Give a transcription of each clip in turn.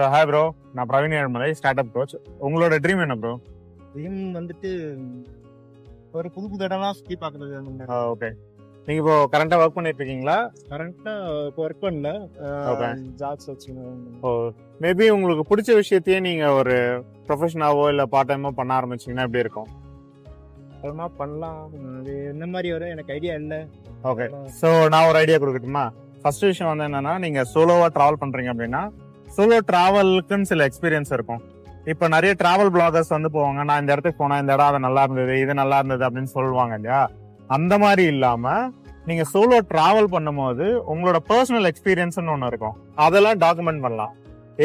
Hi bro, நான் Praveen Ezhumalai, start up coach. உங்களோட dream என்ன ப்ரோ? ட்ரீம் வந்துட்டு ஒரு புது புது இடம்லாம் சுற்றி பார்க்குறது. ஓகே, நீங்க இப்போ கரண்டா ஒர்க் பண்ணிட்டு இருக்கீங்களா? கரண்ட்டாக இப்போ ஒர்க் பண்ணல, ஓகே. ஜாப்ஸ் வச்சு ஓ, மேபி உங்களுக்கு பிடிச்ச விஷயத்தையே நீங்க ஒரு ப்ரொஃபஷனாவோ இல்ல பார்ட் டைமோ பண்ண ஆரம்பிச்சீங்கன்னா எப்படி இருக்கும்? அப்புறமா பண்ணலாம். அது என்ன மாதிரி வரும் எனக்கு ஐடியா இல்லை. ஓகே, ஸோ நான் ஒரு ஐடியா கொடுக்கட்டுமா? ஃபர்ஸ்ட் விஷயம் வந்து என்னன்னா, நீங்க சோலோவா டிராவல் பண்றீங்க அப்படின்னா சோலோ டிராவலுக்குன்னு சில எக்ஸ்பீரியன்ஸ் இருக்கும். இப்போ நிறைய டிராவல் பிளாகர்ஸ் வந்து போவாங்க, நான் இந்த இடத்துக்கு போனேன், இந்த இடம் அது நல்லா இருந்தது, இது நல்லா இருந்தது அப்படின்னு சொல்லுவாங்க இல்லையா? அந்த மாதிரி இல்லாம நீங்க சோலோ டிராவல் பண்ணும்போது உங்களோட பர்சனல் எக்ஸ்பீரியன்ஸ்னு ஒன்று இருக்கும், அதெல்லாம் டாக்குமெண்ட் பண்ணலாம்.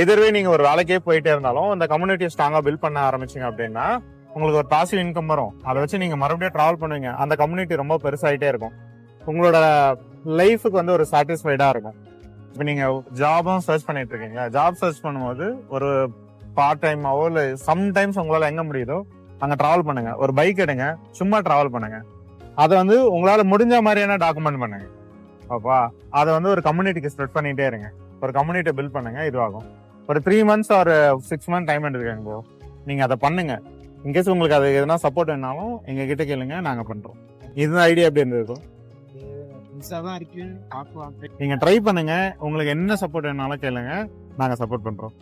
எதிர்வே நீங்க ஒரு வேலைக்கே போயிட்டே இருந்தாலும் அந்த கம்யூனிட்டியை ஸ்ட்ராங்கா பில்ட் பண்ண ஆரம்பிச்சீங்க அப்படின்னா உங்களுக்கு ஒரு பாசிவ் இன்கம் வரும். அதை வச்சு நீங்க மறுபடியும் டிராவல் பண்ணுவீங்க. அந்த கம்யூனிட்டி ரொம்ப பெருசாயிட்டே இருக்கும். உங்களோட லைஃபுக்கு வந்து ஒரு சாட்டிஸ்ஃபைடா இருக்கும். இப்போ நீங்க ஜாபும் சர்ச் பண்ணிட்டு இருக்கீங்க, ஜாப் சர்ச் பண்ணும்போது ஒரு பார்ட் டைமாவோ இல்லை சம்டைம்ஸ் உங்களால எங்க முடியுதோ அங்க டிராவல் பண்ணுங்க. ஒரு பைக் எடுங்க, சும்மா டிராவல் பண்ணுங்க. அதை வந்து உங்களால முடிஞ்ச மாதிரியான டாக்குமெண்ட் பண்ணுங்க. அப்பா அதை வந்து ஒரு கம்யூனிட்டிக்கு ஸ்ப்ரெட் பண்ணிட்டே இருங்க. ஒரு கம்யூனிட்டியை பில்ட் பண்ணுங்க. இதுவாகும். ஒரு 3 months ஒரு 6 months டைம் எடுத்துக்கங்க ப்ரோ. நீங்க அதை பண்ணுங்க. இன்கேஸ் உங்களுக்கு அது எதனா சப்போர்ட் வேணாலும் எங்க கிட்ட கேளுங்க, நாங்க பண்றோம். இதுதான் ஐடியா எப்படி இருந்தது? தான் இருக்கு, பார்க்கலாம். நீங்க ட்ரை பண்ணுங்க. உங்களுக்கு என்ன சப்போர்ட் வேணாலும் கேளுங்க, நாங்க சப்போர்ட் பண்றோம்.